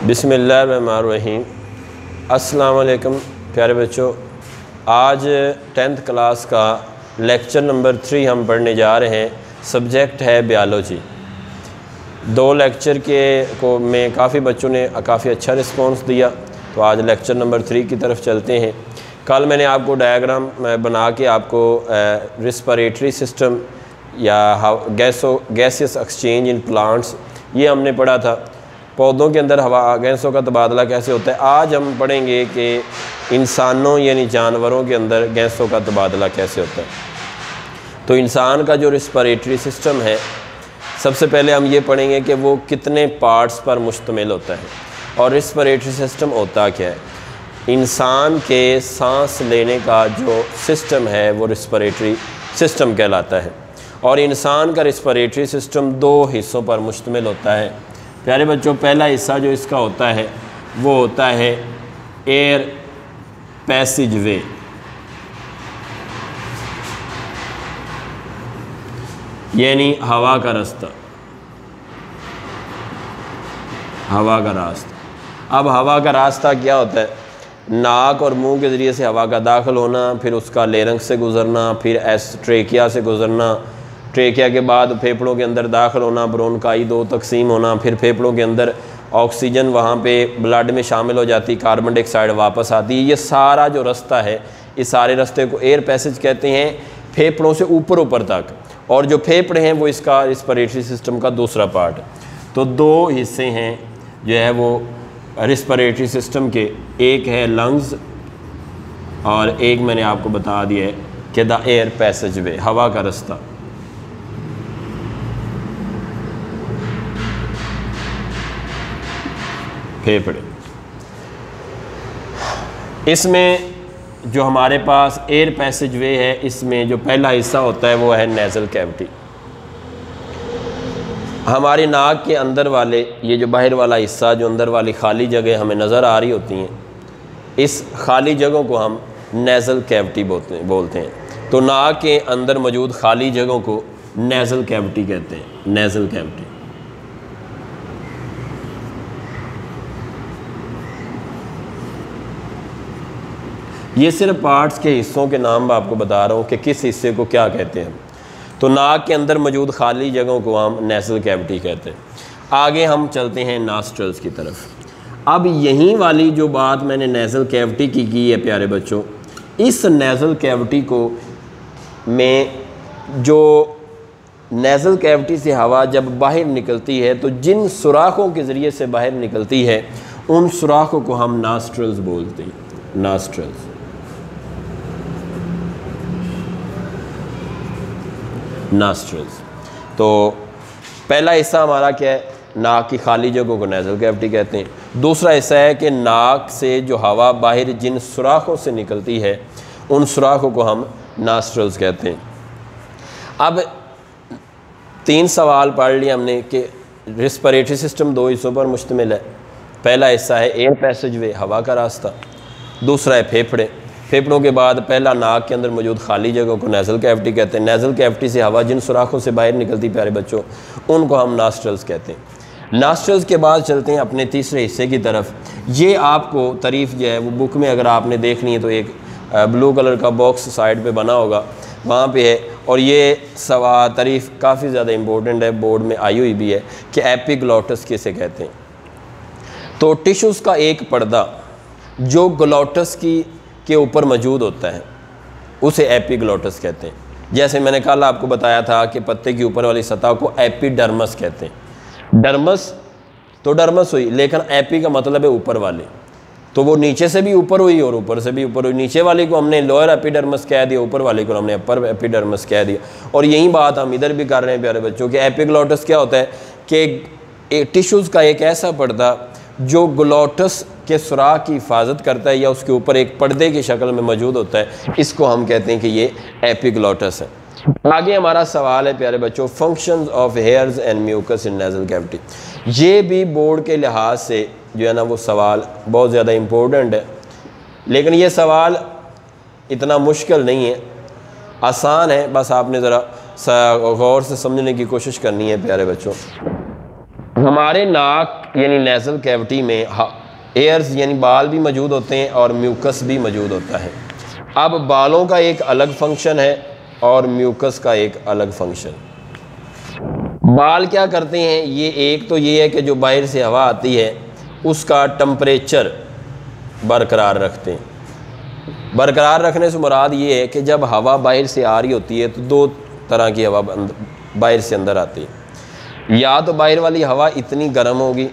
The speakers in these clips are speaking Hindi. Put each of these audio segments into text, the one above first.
बिस्मिल्लाहिर्रहमानिर्रहीम। अस्सलाम वालेकुम प्यारे बच्चों, आज 10th क्लास का लेक्चर नंबर 3 हम पढ़ने जा रहे हैं। सब्जेक्ट है बायोलॉजी। 2 लेक्चर को में काफ़ी बच्चों ने काफ़ी अच्छा रिस्पॉन्स दिया, तो आज लेक्चर नंबर 3 की तरफ चलते हैं। कल मैंने आपको डायग्राम बना के आपको रिस्पिरेटरी सिस्टम या गैसियस एक्सचेंज इन प्लांट्स ये हमने पढ़ा था। पौधों के अंदर हवा गैसों का तबादला कैसे होता है। आज हम पढ़ेंगे कि इंसानों यानी जानवरों के अंदर गैसों का तबादला कैसे होता है। तो इंसान का जो रिस्पिरेटरी सिस्टम है, सबसे पहले हम ये पढ़ेंगे कि वो कितने पार्ट्स पर मुश्तमिल होता है और रिस्पिरेटरी सिस्टम होता क्या है। इंसान के सांस लेने का जो सिस्टम है वो रिस्पिरेटरी सिस्टम कहलाता है। और इंसान का रिस्पिरेटरी सिस्टम 2 हिस्सों पर मुश्तमिल होता है। प्यारे बच्चों, पहला हिस्सा जो इसका होता है वो होता है एयर पैसेज वे, यानी हवा का रास्ता। हवा का रास्ता। अब हवा का रास्ता क्या होता है? नाक और मुंह के ज़रिए से हवा का दाखिल होना, फिर उसका लेरंग से गुज़रना, फिर ट्रेकिया से गुज़रना, ट्रेकिया के बाद फेफड़ों के अंदर दाखिल होना, ब्रोंकाई 2 तकसीम होना, फिर फेफड़ों के अंदर ऑक्सीजन वहाँ पे ब्लड में शामिल हो जाती, कार्बन डाइऑक्साइड वापस आती है। ये सारा जो रास्ता है, इस सारे रास्ते को एयर पैसेज कहते हैं, फेफड़ों से ऊपर तक। और जो फेफड़े हैं वो इसका रिस्पिरेटरी सिस्टम का दूसरा पार्ट। तो 2 हिस्से हैं जो है वो रिस्पिरेटरी सिस्टम के, एक है लंग्स और एक मैंने आपको बता दिया है कि द एयर पैसेज वे, हवा का रास्ता। फेफड़े, इसमें जो हमारे पास एयर पैसेज वे है, इसमें जो पहला हिस्सा होता है वो है नेज़ल कैविटी। हमारी नाक के अंदर वाले ये जो बाहर वाला हिस्सा, जो अंदर वाली खाली जगह हमें नज़र आ रही होती हैं, इस खाली जगहों को हम नेज़ल कैविटी बोलते हैं। तो नाक के अंदर मौजूद खाली जगहों को नेज़ल कैविटी कहते हैं। Nasal cavity. ये सिर्फ पार्ट्स के हिस्सों के नाम मैं आपको बता रहा हूँ कि किस हिस्से को क्या कहते हैं। तो नाक के अंदर मौजूद खाली जगहों को हम नेज़ल कैविटी कहते हैं। आगे हम चलते हैं नॉस्ट्रल्स की तरफ। अब यहीं वाली जो बात मैंने नेज़ल कैविटी की है प्यारे बच्चों, इस नेज़ल कैविटी को में जो नेज़ल कैविटी से हवा जब बाहर निकलती है, तो जिन सुराखों के ज़रिए से बाहर निकलती है उन सुराखों को हम नॉस्ट्रल्स बोलते हैं। नॉस्ट्रल्स। नॉस्ट्रल्स। तो पहला हिस्सा हमारा क्या है? नाक की खाली जगहों को नेज़ल कैविटी कहते हैं। दूसरा हिस्सा है कि नाक से जो हवा बाहर जिन सुराखों से निकलती है उन सुराखों को हम नॉस्ट्रल्स कहते हैं। अब 3 सवाल पढ़ लिए हमने कि रिस्पिरेटरी सिस्टम 2 हिस्सों पर मुश्तमिल है। पहला हिस्सा है एयर पैसेज वे, हवा का रास्ता। दूसरा है फेफड़े। फेफड़ों के बाद पहला नाक के अंदर मौजूद खाली जगह को नेज़ल कैविटी कहते हैं। नेज़ल कैविटी से हवा जिन सुराखों से बाहर निकलती प्यारे बच्चों, उनको हम नॉस्ट्रल्स कहते हैं। नॉस्ट्रल्स के बाद चलते हैं अपने तीसरे हिस्से की तरफ। ये आपको तारीफ़ जो है वो बुक में अगर आपने देखनी है तो एक ब्लू कलर का बॉक्स साइड पे बना होगा, वहाँ पे है। और ये तारीफ़ काफ़ी ज़्यादा इम्पोर्टेंट है, बोर्ड में आई हुई भी है कि एपिग्लॉटस किसे कहते हैं। तो टिश्यूज़ का एक पर्दा जो ग्लॉटस के ऊपर मौजूद होता है उसे एपिग्लॉटस कहते हैं। जैसे मैंने कल आपको बताया था कि पत्ते की ऊपर वाली सतह को एपिडर्मस कहते हैं। डर्मस तो डर्मस हुई, लेकिन एपी का मतलब है ऊपर वाले, तो वो नीचे से भी ऊपर हुई और ऊपर से भी ऊपर हुई। नीचे वाले को हमने लोअर एपिडर्मस कह दिया, ऊपर वाले को हमने अपर एपिडर्मस कह दिया। और यही बात हम इधर भी कर रहे हैं प्यारे बच्चों कि एपिग्लॉटस क्या होता है कि टिश्यूज़ का एक ऐसा पर्दा जो ग्लॉटस के सुराख की हिफाजत करता है या उसके ऊपर एक पर्दे की शक्ल में मौजूद होता है, इसको हम कहते हैं कि ये एपिग्लॉटस है। आगे हमारा सवाल है प्यारे बच्चों, functions of hairs and mucus in nasal cavity. ये भी बोर्ड के लिहाज से जो है ना वो सवाल बहुत ज़्यादा इम्पोर्टेंट है, लेकिन ये सवाल इतना मुश्किल नहीं है, आसान है। बस आपने ज़रा गौर से समझने की कोशिश करनी है प्यारे बच्चों। हमारे नाक यानी नेज़ल कैविटी में एयर्स यानी बाल भी मौजूद होते हैं और म्यूकस भी मौजूद होता है। अब बालों का एक अलग फंक्शन है और म्यूकस का एक अलग फंक्शन। बाल क्या करते हैं, ये एक तो ये है कि जो बाहर से हवा आती है उसका टेम्परेचर बरकरार रखते हैं। बरकरार रखने से मुराद ये है कि जब हवा बाहर से आ रही होती है तो दो तरह की हवा बाहर से अंदर आती है। या तो बाहर वाली हवा इतनी गर्म होगी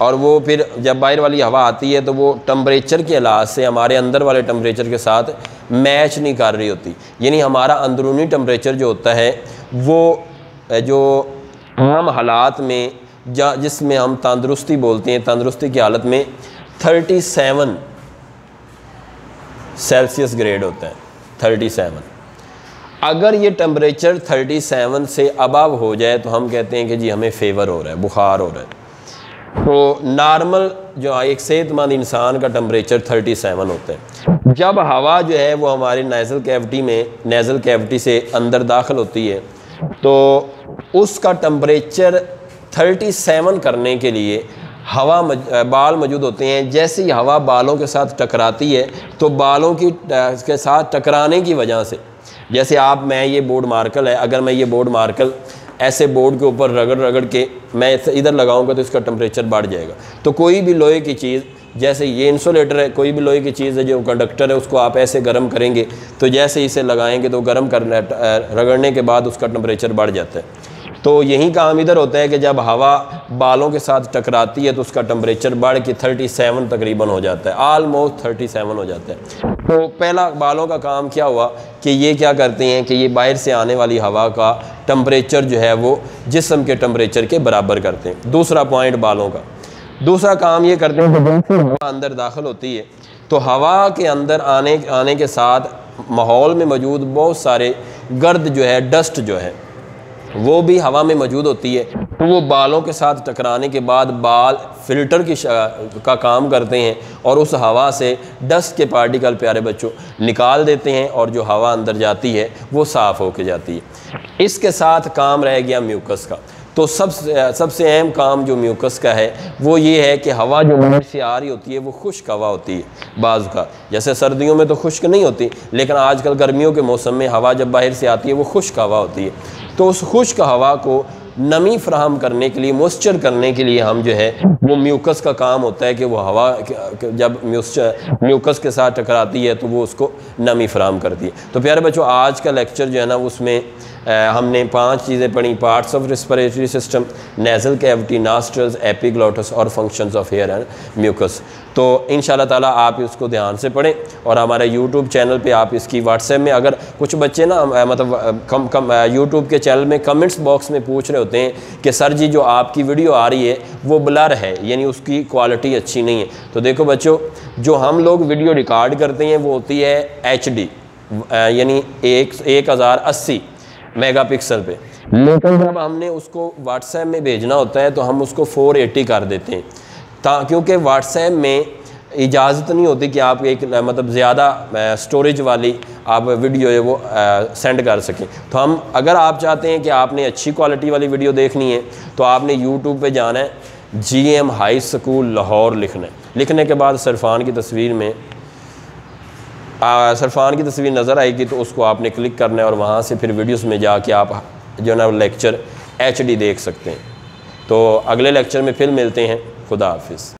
और वो फिर जब बाहर वाली हवा आती है तो वो टेम्परेचर के लिहाज से हमारे अंदर वाले टेम्परेचर के साथ मैच नहीं कर रही होती। यानी हमारा अंदरूनी टेम्परेचर जो होता है वो जो आम हालात में जिसमें हम तंदुरुस्ती बोलते हैं, तंदुरुस्ती की हालत में 37 सेल्सियस ग्रेड होता है। 37 अगर ये टेम्परेचर 37 से अबव हो जाए तो हम कहते हैं कि जी हमें फेवर हो रहा है, बुखार हो रहा है। तो नॉर्मल जो एक सेहतमंद इंसान का टेम्परेचर 37 होता है। जब हवा जो है वो हमारे नेज़ल कैविटी से अंदर दाखिल होती है तो उसका टेम्परेचर 37 करने के लिए बाल मौजूद होते हैं। जैसे ही हवा बालों के साथ टकराती है तो बालों के साथ टकराने की वजह से, जैसे मैं ये बोर्ड मार्कर है, अगर मैं ये बोर्ड मार्कर ऐसे बोर्ड के ऊपर रगड़ के मैं इधर लगाऊंगा तो इसका टेम्परेचर बढ़ जाएगा। तो कोई भी लोहे की चीज़, जैसे ये इंसुलेटर है, कोई भी लोहे की चीज़ है जो कंडक्टर है, उसको आप ऐसे गर्म करेंगे तो जैसे इसे लगाएंगे तो गर्म रगड़ने के बाद उसका टेम्परेचर बढ़ जाता है। तो यही काम इधर होता है कि जब हवा बालों के साथ टकराती है तो उसका टेम्परेचर बढ़ के 37 तकरीबन हो जाता है, आलमोस्ट 37 हो जाता है। तो पहला बालों का काम क्या हुआ कि ये क्या करते हैं कि ये बाहर से आने वाली हवा का टेम्परेचर जो है वो जिस्म के टेम्परेचर के बराबर करते हैं। दूसरा पॉइंट बालों का, दूसरा काम ये करते हैं कि जैसे हवा अंदर दाखिल होती है तो हवा के अंदर आने के साथ माहौल में मौजूद बहुत सारे गर्द जो है, डस्ट जो है, वो भी हवा में मौजूद होती है। तो वो बालों के साथ टकराने के बाद बाल फिल्टर का काम करते हैं और उस हवा से डस्ट के पार्टिकल, प्यारे बच्चों, निकाल देते हैं और जो हवा अंदर जाती है वो साफ़ होके जाती है। इसके साथ काम रह गया म्यूकस का। तो सबसे अहम काम जो म्यूकस का है वो ये है कि हवा जो बाहर से आ रही होती है वो खुश्क हवा होती है। बाज़ का जैसे सर्दियों में तो खुश्क नहीं होती, लेकिन आजकल गर्मियों के मौसम में हवा जब बाहर से आती है वो खुश्क हवा होती है। तो उस खुश्क हवा को नमी फराहम करने के लिए, मॉइस्चर करने के लिए हम जो है वो म्यूकस का काम होता है कि वो हवा जब म्यूकस के साथ टकराती है तो वो उसको नमी फराहम करती है। तो प्यारे बच्चों, आज का लेक्चर जो है ना उसमें हमने 5 चीज़ें पढ़ी: parts of respiratory system, nasal cavity, nostrils, epiglottis और functions of hair and mucus. तो इंशाल्लाह ताला आप इसको ध्यान से पढ़ें और हमारे यूट्यूब चैनल पे आप इसकी व्हाट्सएप में, अगर कुछ बच्चे ना मतलब यूट्यूब के चैनल में कमेंट्स बॉक्स में पूछ रहे होते हैं कि सर जी जो आपकी वीडियो आ रही है वो ब्लर है, यानी उसकी क्वालिटी अच्छी नहीं है। तो देखो बच्चों, जो हम लोग वीडियो रिकॉर्ड करते हैं वो होती है HD, यानी 1080 मेगापिक्सल पे, लेकिन जब हमने उसको व्हाट्सएप में भेजना होता है तो हम उसको 480 कर देते हैं, क्योंकि व्हाट्सएप में इजाज़त नहीं होती कि आप एक मतलब ज़्यादा स्टोरेज वाली आप वीडियो है वो सेंड कर सकें। तो अगर आप चाहते हैं कि आपने अच्छी क्वालिटी वाली वीडियो देखनी है तो आपने यूट्यूब पे जाना है, GM हाई स्कूल लाहौर लिखना है। लिखने के बाद सरफान की तस्वीर में सरफान की तस्वीर नज़र आएगी तो उसको आपने क्लिक करना है और वहाँ से फिर वीडियोस में जाके आप जो ना लेक्चर HD देख सकते हैं। तो अगले लेक्चर में फिर मिलते हैं। खुदा हाफिज़।